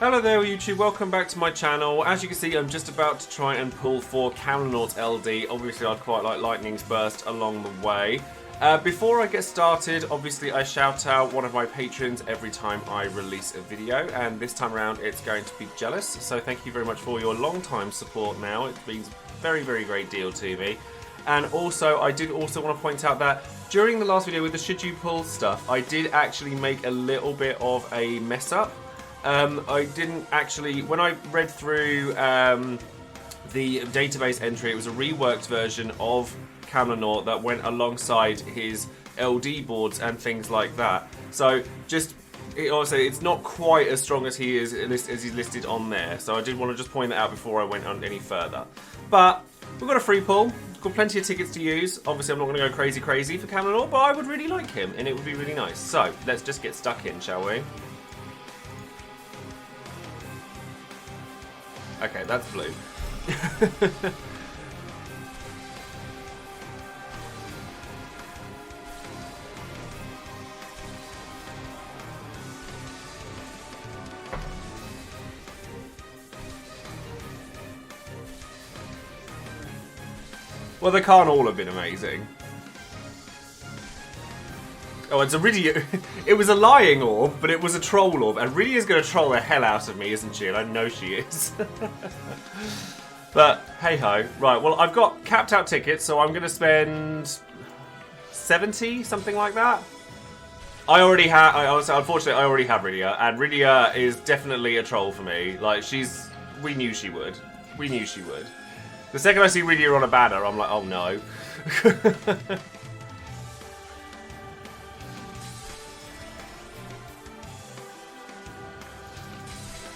Hello there YouTube, welcome back to my channel. As you can see, I'm just about to try and pull for Kam'lanaut LD. Obviously I'd quite like Lightning's Burst along the way. Before I get started, obviously I shout out one of my patrons every time I release a video, and this time around it's going to be Jealous. So thank you very much for your long time support now. It means a very, very great deal to me. And also, I did also want to point out that during the last video with the should you pull stuff, I did actually make a little bit of a mess up. I didn't actually, when I read through the database entry, it was a reworked version of Kam'lanaut that went alongside his LD boards and things like that. So just, obviously it's not quite as strong as he is as he's listed on there. So I did want to just point that out before I went on any further. But we've got a free pull. We've got plenty of tickets to use. Obviously I'm not going to go crazy for Kam'lanaut, but I would really like him and it would be really nice. So let's just get stuck in, shall we? Okay, that's blue. Well, they can't all have been amazing. Oh, it's a Rydia. It was a lying orb, but it was a troll orb. And Rydia's going to troll the hell out of me, isn't she? And I know she is. But, hey-ho. Right, well, I've got capped out tickets, so I'm going to spend 70, something like that. I already have, unfortunately, I already have Rydia. And Rydia is definitely a troll for me. Like, we knew she would. We knew she would. The second I see Rydia on a banner, I'm like, oh no.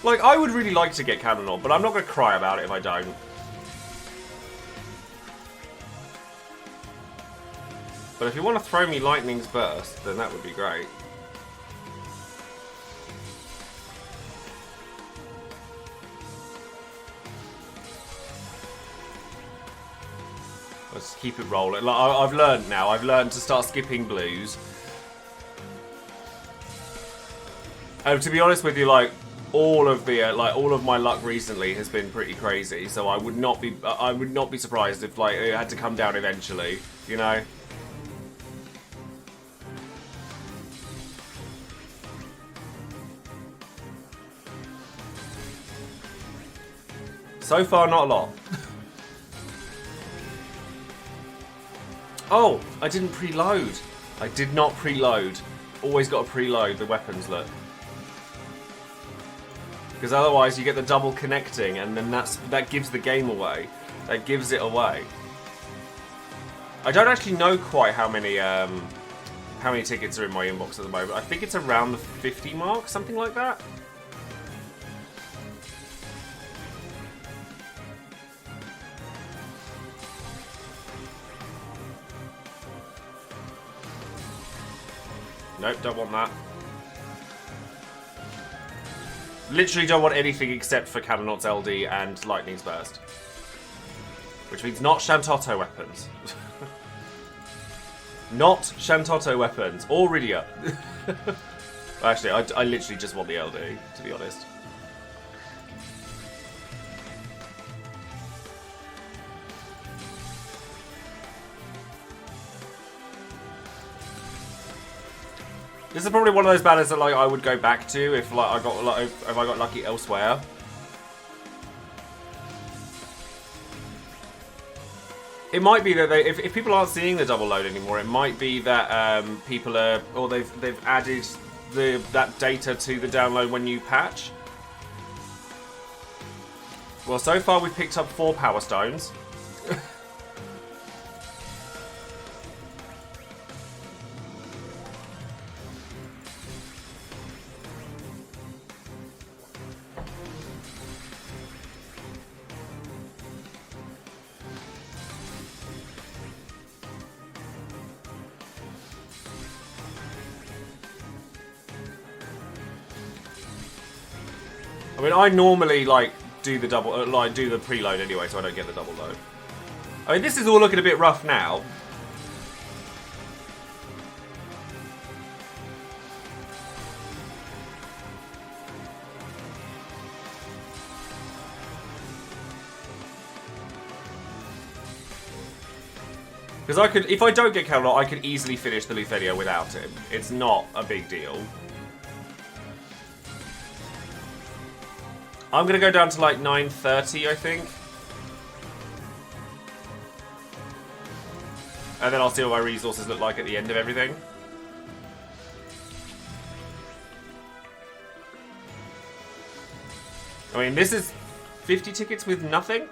Like, I would really like to get Kam'lanaut, but I'm not going to cry about it if I don't. But if you want to throw me Lightning's Burst, then that would be great. Let's keep it rolling. Like, I've learned now. I've learned to start skipping blues. And to be honest with you, like, all of my luck recently has been pretty crazy. So I would not be surprised if like it had to come down eventually, you know. So far, not a lot. Oh, I didn't preload. I did not preload. Always got to preload the weapons look. Because otherwise you get the double connecting and then that gives the game away. That gives it away. I don't actually know quite how many tickets are in my inbox at the moment. I think it's around the 50 mark, something like that. Nope, don't want that. Literally don't want anything except for Kam'lanaut's LD and Lightning's Burst. Which means not Shantotto weapons. Not Shantotto weapons. Or Rydia. Actually, I literally just want the LD, to be honest. This is probably one of those banners that like I would go back to if like if I got lucky elsewhere. It might be that if people aren't seeing the double load anymore, it might be that people are or they've added that data to the download when you patch. Well, so far we've picked up 4 power stones. I mean, I normally like do the preload anyway, so I don't get the double load. I mean, this is all looking a bit rough now. Because I could, if I don't get Kam'lanaut, I could easily finish the Lufenia without him. It's not a big deal. I'm going to go down to like 9:30, I think. And then I'll see what my resources look like at the end of everything. I mean, this is 50 tickets with nothing?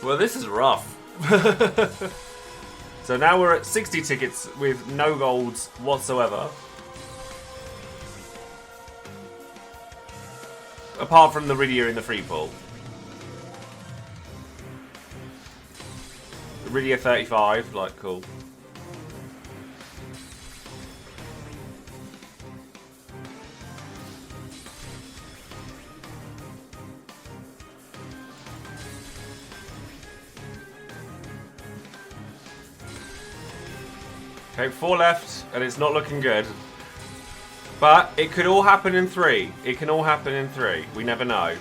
Well, this is rough. So now we're at 60 tickets with no golds whatsoever. Apart from the Iridia in the free pool. Iridia 35, like, cool. Okay, 4 left, and it's not looking good. But it could all happen in 3. It can all happen in 3. We never know.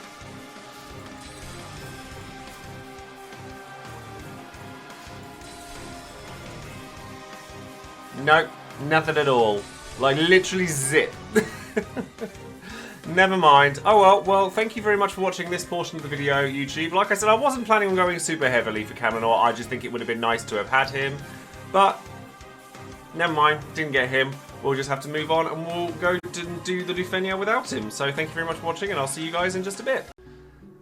Nope, nothing at all. Like, literally zip. Never mind. Oh well, thank you very much for watching this portion of the video, YouTube. Like I said, I wasn't planning on going super heavily for Kam'lanaut. I just think it would have been nice to have had him. But never mind, didn't get him. We'll just have to move on and we'll go and do the Lufenia without him. So thank you very much for watching and I'll see you guys in just a bit.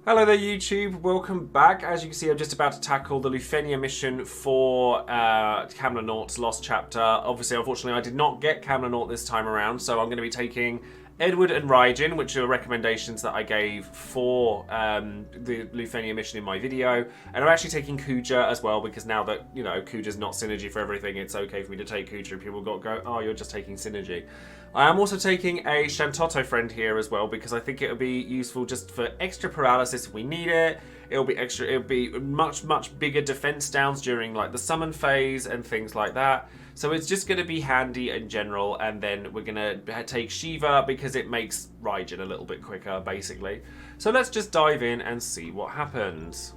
Hello there YouTube, welcome back. As you can see, I'm just about to tackle the Lufenia mission for Kam'lanaut's Lost Chapter. Obviously, unfortunately, I did not get Kam'lanaut this time around, so I'm going to be taking Edward and Raijin, which are recommendations that I gave for the Lufenia mission in my video. And I'm actually taking Kuja as well, because now that, you know, Kuja's not synergy for everything, it's okay for me to take Kuja and people got go, oh, you're just taking synergy. I am also taking a Shantotto friend here as well, because I think it'll be useful just for extra paralysis if we need it. It'll be much bigger defense downs during like the summon phase and things like that. So it's just going to be handy in general, and then we're going to take Shiva because it makes Raijin a little bit quicker, basically. So let's just dive in and see what happens.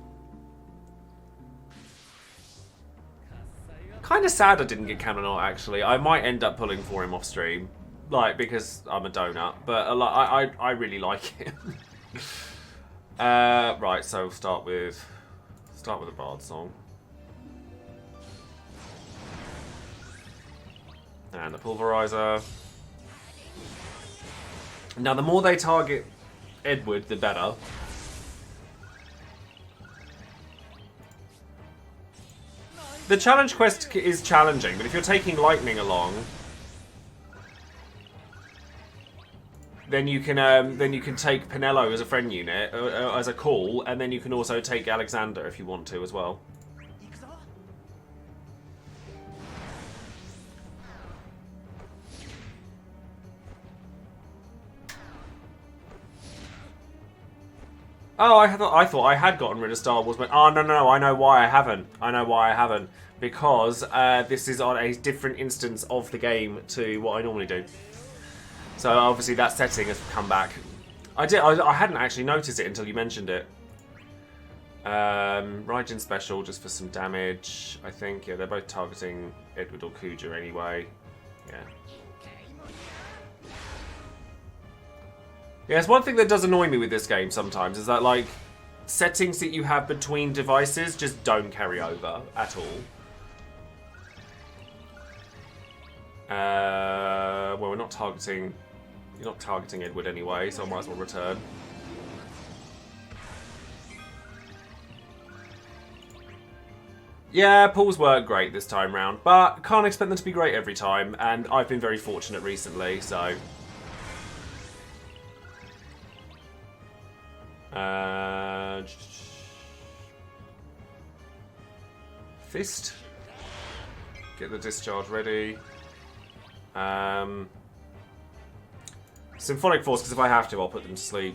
Kind of sad I didn't get Kam'lanaut, actually. I might end up pulling for him off stream, like, because I'm a donut, but I really like him. Right, so we'll start with a Bard song. And the Pulverizer. Now, the more they target Edward, the better. The challenge quest is challenging, but if you're taking Lightning along, then you can take Pinello as a friend unit, as a call, and then you can also take Alexander if you want to as well. Oh, I thought I had gotten rid of Star Wars, but oh no, I know why I haven't. Because this is on a different instance of the game to what I normally do. So obviously that setting has come back. I hadn't actually noticed it until you mentioned it. Raijin special just for some damage, I think. Yeah, they're both targeting Edward or Kuja anyway. Yeah. Yeah, it's one thing that does annoy me with this game sometimes, is that, like, settings that you have between devices just don't carry over at all. Well, we're not targeting... You're not targeting Edward anyway, so I might as well return. Yeah, pulls work great this time round, but can't expect them to be great every time, and I've been very fortunate recently, so... Fist. Get the discharge ready. Symphonic Force, because if I have to, I'll put them to sleep.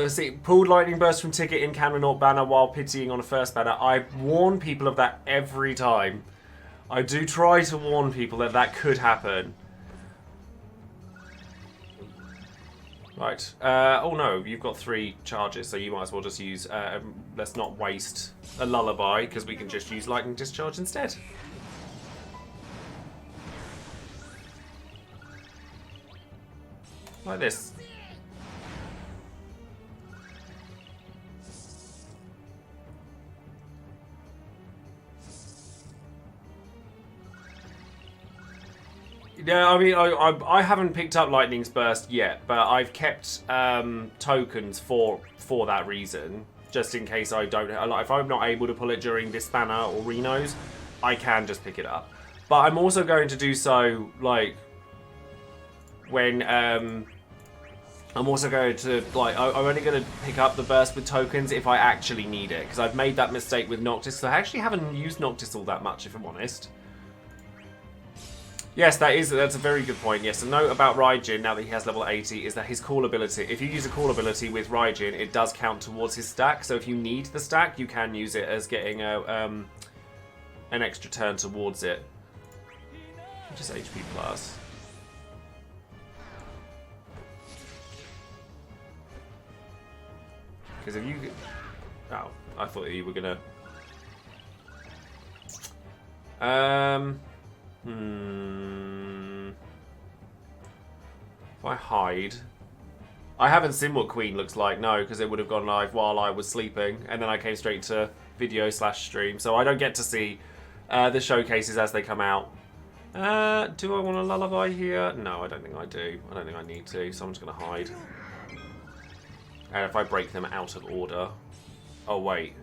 See, pulled Lightning Burst from ticket in Kam'lanaut banner while pitying on a first banner. I warn people of that every time. I do try to warn people that that could happen. Right. Oh no, you've got 3 charges, so you might as well just use... let's not waste a lullaby, because we can just use Lightning Discharge instead. Like this. Yeah, I mean, I haven't picked up Lightning's Burst yet, but I've kept tokens for that reason, just in case I don't... Like, if I'm not able to pull it during this banner or Reno's, I can just pick it up. But I'm also going to do so, like, when... I'm also going to, like, I'm only going to pick up the Burst with tokens if I actually need it, because I've made that mistake with Noctis, so I actually haven't used Noctis all that much, if I'm honest. Yes, that's a very good point. Yes, a note about Raijin, now that he has level 80, is that his call ability, if you use a call ability with Raijin, it does count towards his stack. So if you need the stack, you can use it as getting an extra turn towards it. Just HP plus. Because if you... Oh, I thought you were going to... If I hide... I haven't seen what Queen looks like, no, because it would have gone live while I was sleeping, and then I came straight to video/stream, so I don't get to see the showcases as they come out. Do I want a lullaby here? No, I don't think I do. I don't think I need to, so I'm just going to hide. And if I break them out of order... Oh, wait.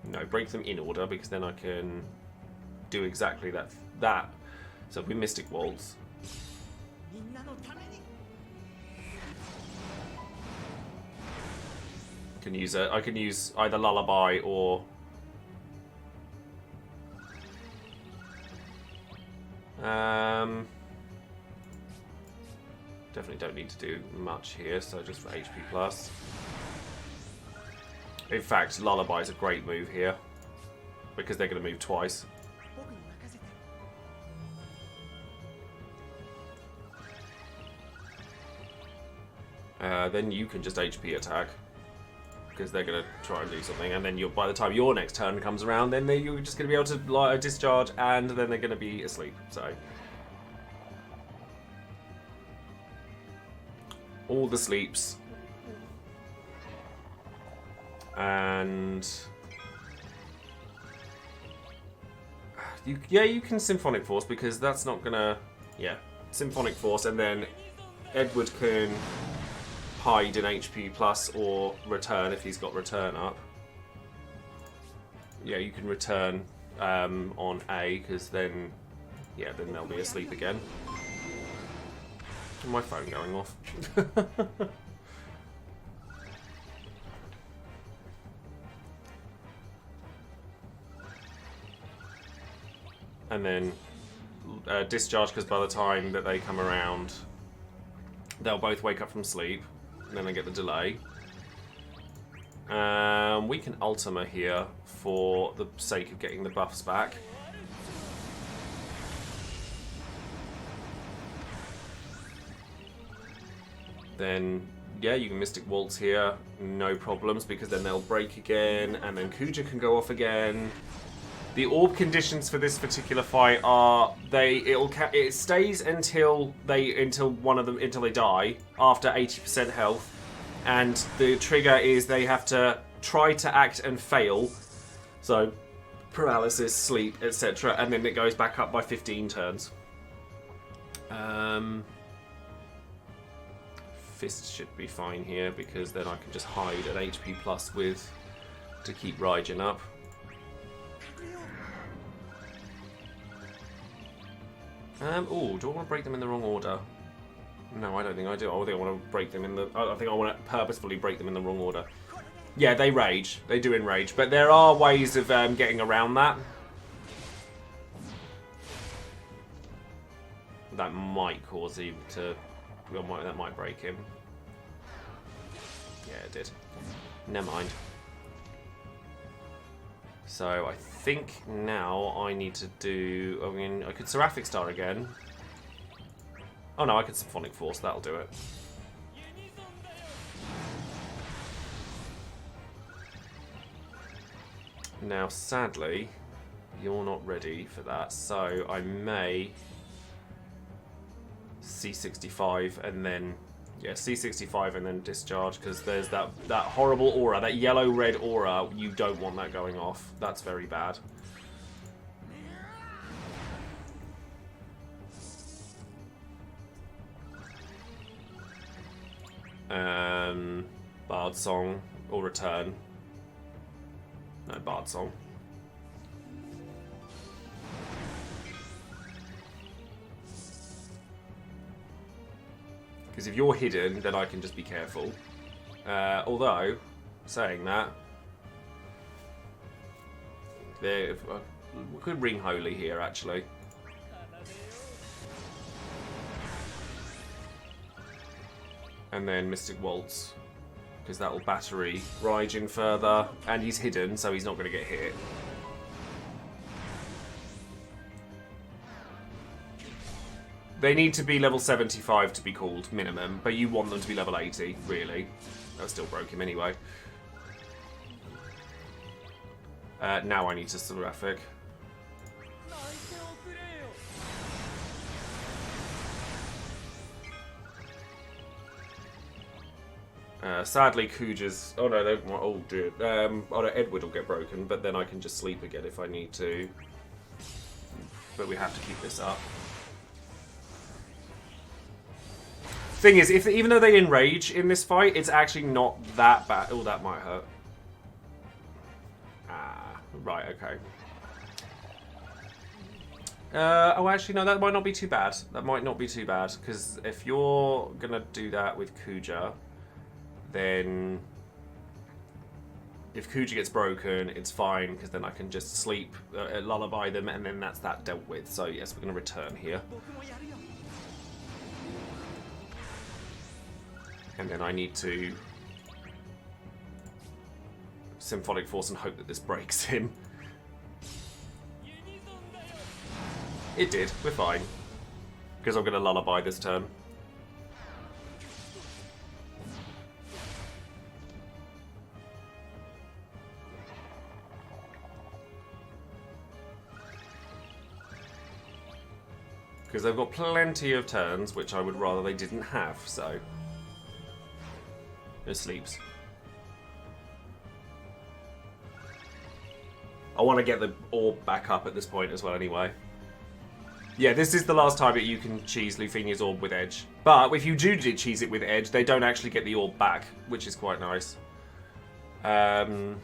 No, break them in order, because then I can... do exactly that. So if we Mystic Waltz. I can use either Lullaby or definitely don't need to do much here, so just for HP plus. In fact, Lullaby is a great move here because they're going to move twice. Then you can just HP attack because they're going to try and do something, and then by the time your next turn comes around, then you're just going to be able to like, discharge, and then they're going to be asleep. So all the sleeps, and you can Symphonic Force because that's not going to Symphonic Force, and then Edward can hide in HP plus or return if he's got return up. Yeah, you can return on A because then they'll be asleep again. My phone going off. And then discharge because by the time that they come around, they'll both wake up from sleep. And then I get the delay. We can Ultima here for the sake of getting the buffs back. Then, yeah, you can Mystic Waltz here, no problems, because then they'll break again, and then Kuja can go off again. The orb conditions for this particular fight are it stays until they die after 80% health, and the trigger is they have to try to act and fail, so paralysis, sleep, etc., and then it goes back up by 15 turns. Fist should be fine here because then I can just hide an HP plus to keep Raijin up. Oh, do I want to break them in the wrong order? No, I don't think I do. I think I want to break them in the... I think I want to purposefully break them in the wrong order. Yeah, they rage. They do enrage. But there are ways of getting around that. That might cause him to... Well, that might break him. Yeah, it did. Never mind. So I think now I need to do... I mean, I could Seraphic Star again. Oh no, I could Symphonic Force. That'll do it. Now, sadly, you're not ready for that. So I may... C65 and then... Yeah, C65 and then discharge, because there's that horrible aura, that yellow-red aura. You don't want that going off. That's very bad. Bard Song or Return. No, Bard Song. Because if you're hidden, then I can just be careful. Although, saying that, we could ring Holy here, actually. And then Mystic Waltz, because that will battery Raijin further, and he's hidden, so he's not going to get hit. They need to be level 75 to be called, minimum, but you want them to be level 80, really. I still broke him anyway. Now I need to Seraphic. Sadly, Kuja's... Oh no, oh dear. Oh no, Edward will get broken, but then I can just sleep again if I need to. But we have to keep this up. Thing is, even though they enrage in this fight, it's actually not that bad. Oh, that might hurt. Ah, right, okay. Oh, actually, no, that might not be too bad. That might not be too bad, because if you're going to do that with Kuja, then if Kuja gets broken, it's fine, because then I can just sleep, lullaby them, and then that's that dealt with. So, yes, we're going to return here. And then I need to Symphonic Force and hope that this breaks him. It did. We're fine. Because I'm going to lullaby this turn. Because they've got plenty of turns, which I would rather they didn't have, so... It sleeps. I want to get the orb back up at this point as well anyway. Yeah, this is the last time that you can cheese Lufenia's orb with Edge. But if you do cheese it with Edge, they don't actually get the orb back, which is quite nice. Raijin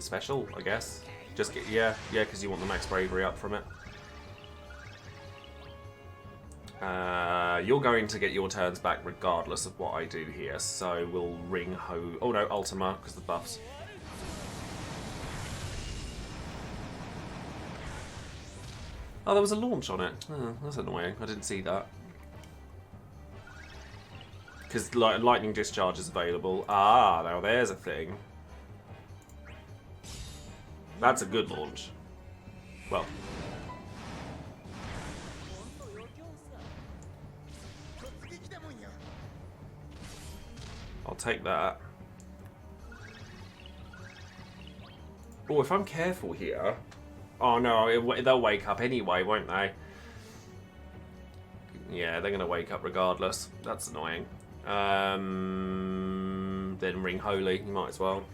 special, I guess. Just get, yeah, because you want the max bravery up from it. You're going to get your turns back regardless of what I do here, so we'll ring Ho... Oh no, Ultima, because the buffs. Oh, there was a launch on it. Oh, that's annoying. I didn't see that. Because lightning discharge is available. Ah, now there's a thing. That's a good launch. Well... I'll take that. Oh, if I'm careful here... Oh no, they'll wake up anyway, won't they? Yeah, they're going to wake up regardless. That's annoying. Then ring Holy, you might as well.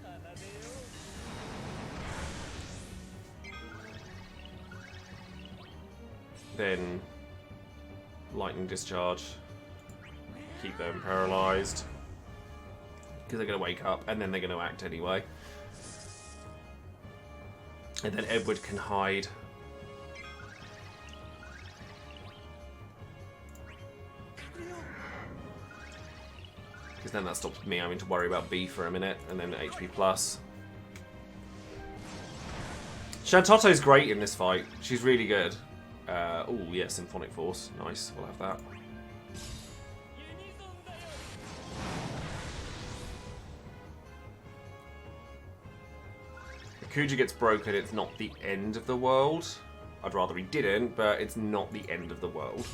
Then lightning discharge. Keep them paralysed. Because they're going to wake up, and then they're going to act anyway. And then Edward can hide. then that stops me having to worry about B for a minute, and then HP plus. Shantoto's great in this fight. She's really good. Oh, yeah, Symphonic Force. Nice, we'll have that. Kuja gets broken, it's not the end of the world. I'd rather he didn't, but it's not the end of the world.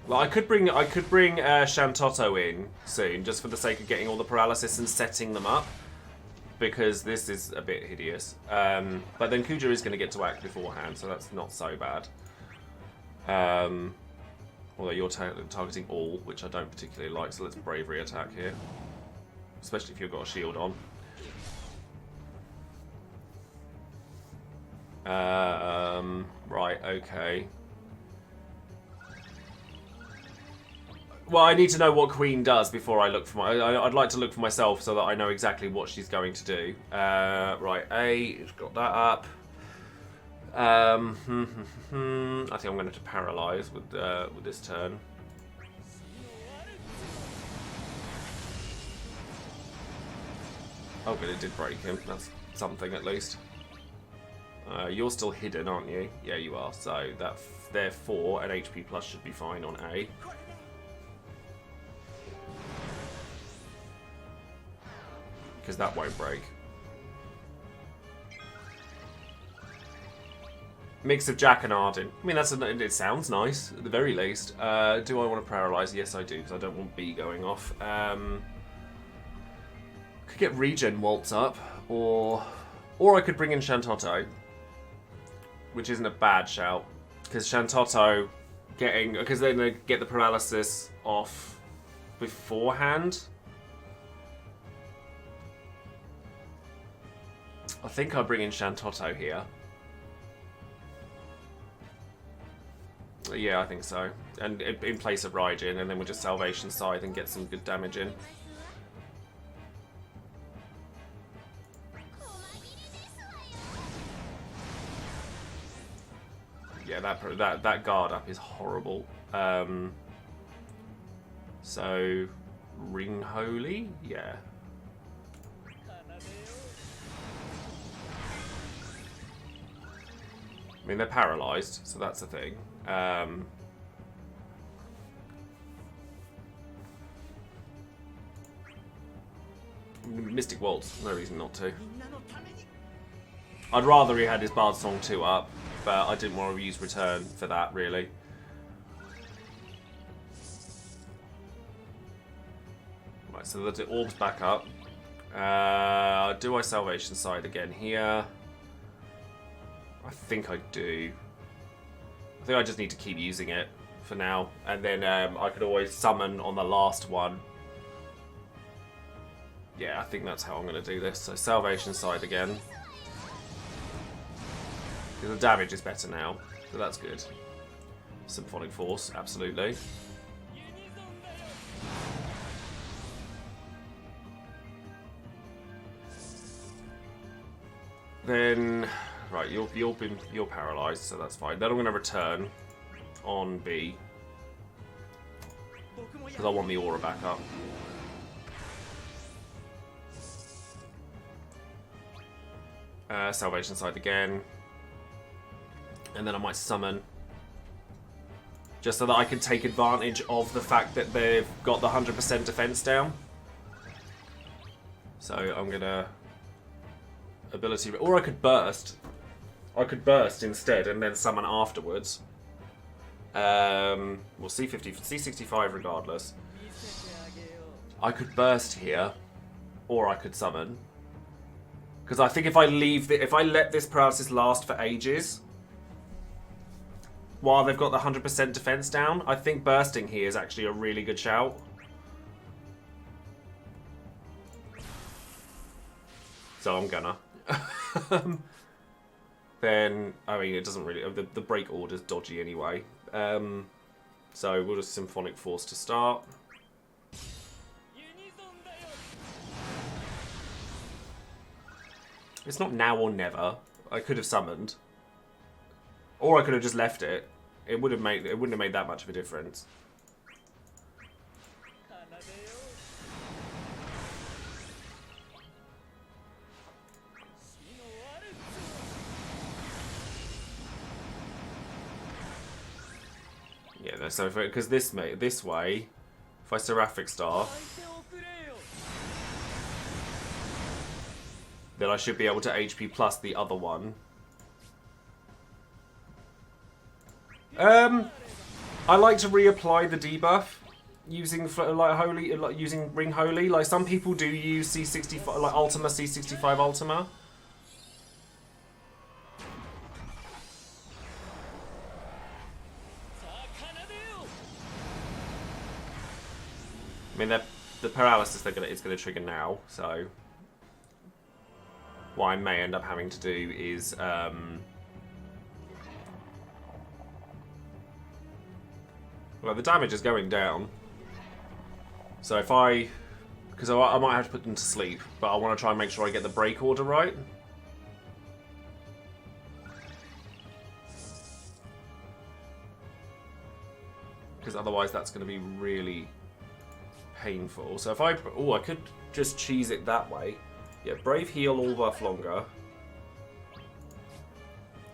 Well, I could bring Shantoto in soon, just for the sake of getting all the paralysis and setting them up, because this is a bit hideous. But then Kuja is going to get to act beforehand, so that's not so bad. Although you're targeting all, which I don't particularly like, so let's bravery attack here. Especially if you've got a shield on. Right, okay. Well, I need to know what Queen does before I look for my... I'd like to look for myself so that I know exactly what she's going to do. Right, A, got that up. I think I'm going to paralyze with this turn. Oh, but it did break him. That's something at least. You're still hidden, aren't you? Yeah, you are. So that therefore an HP plus should be fine on A. Because that won't break. Mix of Jack and Arden. I mean, it sounds nice, at the very least. Do I want to paralyze? Yes, I do, because I don't want B going off. Could get Regen Waltz up, or I could bring in Shantoto, which isn't a bad shout, because Shantoto because then they get the paralysis off beforehand. I think I'll bring in Shantoto here. Yeah, I think so. And in place of Raijin, and then we'll just Salvation Scythe and get some good damage in. Yeah, that guard up is horrible. So, Ring Holy? Yeah. I mean, they're paralyzed, so that's the thing. Mystic Waltz, no reason not to. I'd rather he had his Bard Song 2 up, but I didn't want to use Return for that, really. Right, so the orb's back up. Do I Salvation Side again here? I think I do. I think I just need to keep using it for now, and then I could always summon on the last one. Yeah, I think that's how I'm going to do this. So Salvation Side again. The damage is better now, so that's good. Symphonic Force, absolutely. Then, right, you're paralyzed, so that's fine. Then I'm going to return on B because I want the aura back up. Salvation Side again. And then I might summon. Just so that I can take advantage of the fact that they've got the 100% defense down. So I'm going to... ability... Or I could burst. I could burst instead and then summon afterwards. Well, C65 regardless. I could burst here. Or I could summon. Because I think if I let this paralysis last for ages, while they've got the 100% defense down, I think bursting here is actually a really good shout. So I'm gonna. Then, I mean, it doesn't really... The break order's dodgy anyway. So we'll just Symphonic Force to start. It's not now or never. I could have summoned. Or I could have just left it. It wouldn't have made that much of a difference. Yeah, no, so because this way, if I Seraphic Star, then I should be able to HP plus the other one. I like to reapply the debuff using using Ring Holy. Like some people do use C65, like Ultima C65 Ultima. I mean, the paralysis is going to trigger now, so what I may end up having to do is well, the damage is going down, so if because I might have to put them to sleep, but I want to try and make sure I get the break order right. Because otherwise that's going to be really painful. So if I could just cheese it that way. Yeah, Brave Heal all buff longer.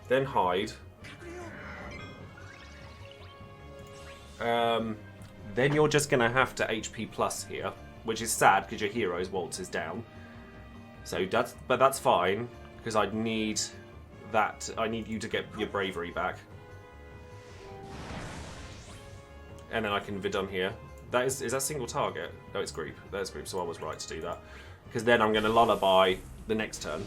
Then hide. Then you're just gonna have to HP plus here, which is sad because your hero's waltz is down. So that's fine because I need you to get your bravery back, and then I can Vidun here. Is that single target? No, it's group. There's group, so I was right to do that. Because then I'm going to lullaby the next turn.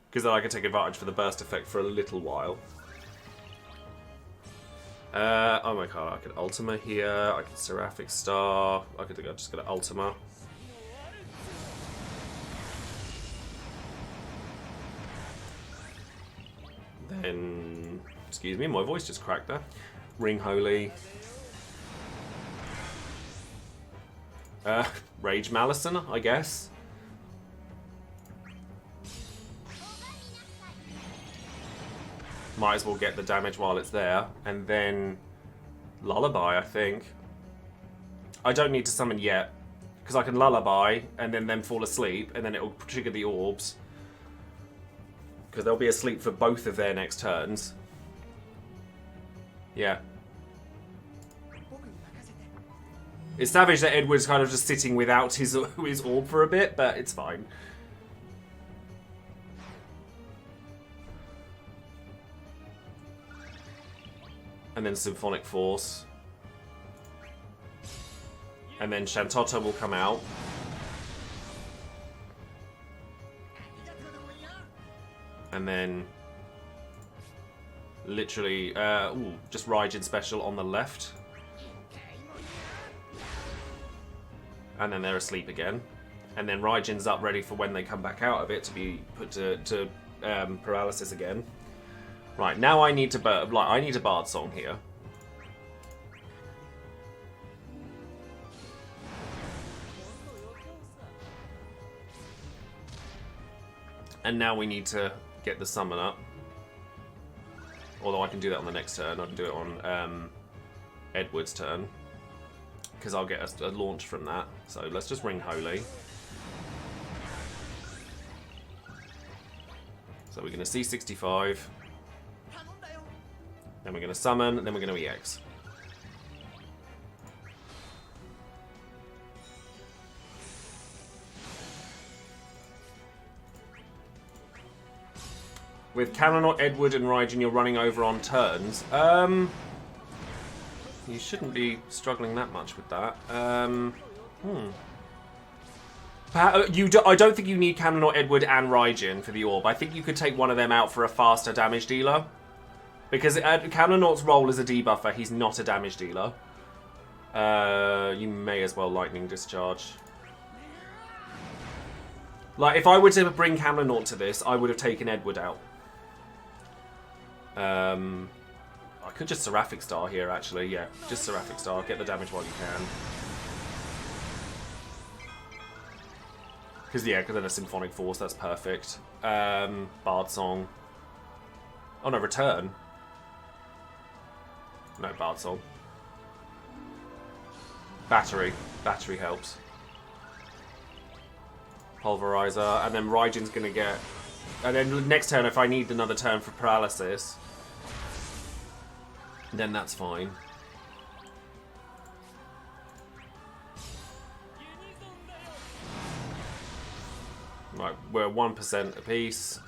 Because then I can take advantage for the burst effect for a little while. Oh my god, I could Ultima here, I could Seraphic Star, I could just go to Ultima. Then, excuse me, my voice just cracked there. Ring Holy. Rage Malison, I guess. Might as well get the damage while it's there. And then Lullaby, I think. I don't need to summon yet, because I can Lullaby and then fall asleep, and then it'll trigger the orbs. Because they'll be asleep for both of their next turns. Yeah. It's savage that Edward's kind of just sitting without his orb for a bit, but it's fine. And then Symphonic Force. And then Shantota will come out. And then literally, just Raijin special on the left. And then they're asleep again. And then Raijin's up ready for when they come back out of it to be put to paralysis again. Right, now I need to I need a Bard Song here. And now we need to get the summon up. Although I can do that on the next turn. I can do it on Edward's turn. Because I'll get a launch from that. So let's just Ring Holy. So we're going to C65. Then we're going to summon, and then we're going to EX. With Kam'lanaut, Edward, and Raijin, you're running over on turns. You shouldn't be struggling that much with that. I don't think you need Kam'lanaut, Edward, and Raijin for the orb. I think you could take one of them out for a faster damage dealer. Because Kam'lanaut's role as a debuffer, he's not a damage dealer. You may as well Lightning Discharge. Like, if I were to bring Kam'lanaut to this, I would have taken Edward out. I could just Seraphic Star here, actually. Yeah, just Seraphic Star. Get the damage while you can. Because, yeah, because then a Symphonic Force, that's perfect. Bard Song. Oh, no, Return. No, Bard Song. Battery. Battery helps. Pulverizer. And then Raijin's going to get... And then next turn, if I need another turn for Paralysis, then that's fine. Right, we're 1% apiece.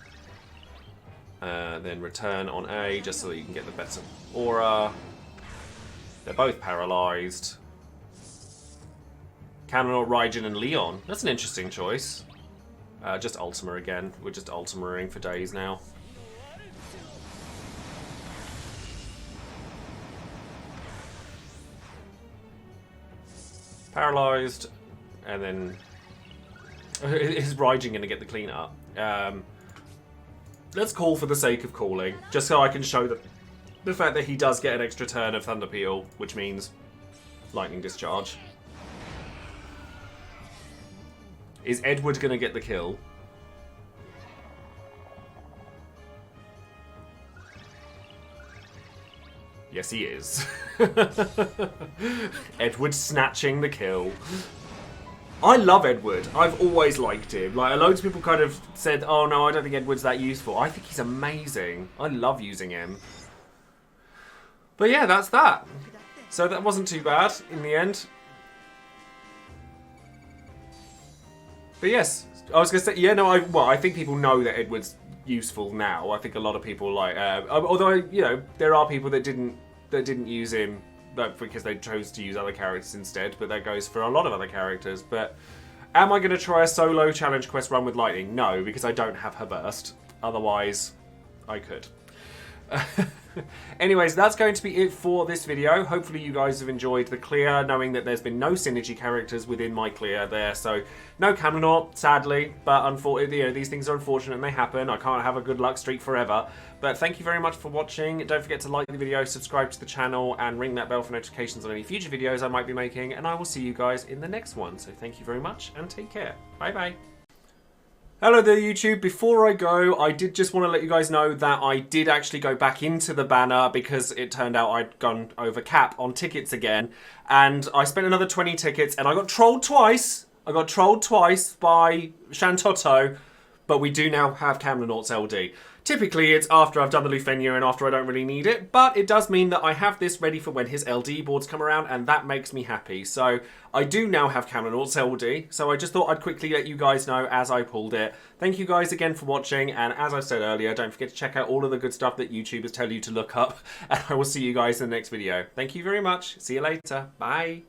Then Return on A, just so that you can get the better aura. They're both paralysed. Kam'lanaut, Raijin, and Leon. That's an interesting choice. Just Ultima again. We're just Ultimaing for days now. Paralysed, and then is Raijin going to get the clean up? Let's call for the sake of calling, just so I can show the fact that he does get an extra turn of Thunder Peal, which means Lightning Discharge. Is Edward going to get the kill? Yes, he is. Edward snatching the kill. I love Edward. I've always liked him. Like, loads of people kind of said, oh no, I don't think Edward's that useful. I think he's amazing. I love using him. But yeah, that's that. So that wasn't too bad in the end. But yes, I was going to say, yeah, no, I think people know that Edward's useful now. I think a lot of people like, although, you know, there are people that didn't use him because they chose to use other characters instead, but that goes for a lot of other characters. But am I going to try a solo challenge quest run with Lightning? No, because I don't have her burst. Otherwise, I could. Anyways, that's going to be it for this video. Hopefully you guys have enjoyed the clear, knowing that there's been no synergy characters within my clear there. So no Kam'lanaut, sadly, but unfortunately, you know, these things are unfortunate and they happen. I can't have a good luck streak forever. But thank you very much for watching. Don't forget to like the video, subscribe to the channel, and ring that bell for notifications on any future videos I might be making. And I will see you guys in the next one. So thank you very much and take care. Bye bye. Hello there YouTube, before I go, I did just want to let you guys know that I did actually go back into the banner because it turned out I'd gone over cap on tickets again, and I spent another 20 tickets and I got trolled twice. I got trolled twice by Shantotto, but we do now have Kam'lanaut's LD. Typically it's after I've done the Lufenia and after I don't really need it, but it does mean that I have this ready for when his LD boards come around, and that makes me happy. So I do now have Kam'lanaut's LD, so I just thought I'd quickly let you guys know as I pulled it. Thank you guys again for watching, and as I said earlier, don't forget to check out all of the good stuff that YouTubers tell you to look up, and I will see you guys in the next video. Thank you very much. See you later. Bye.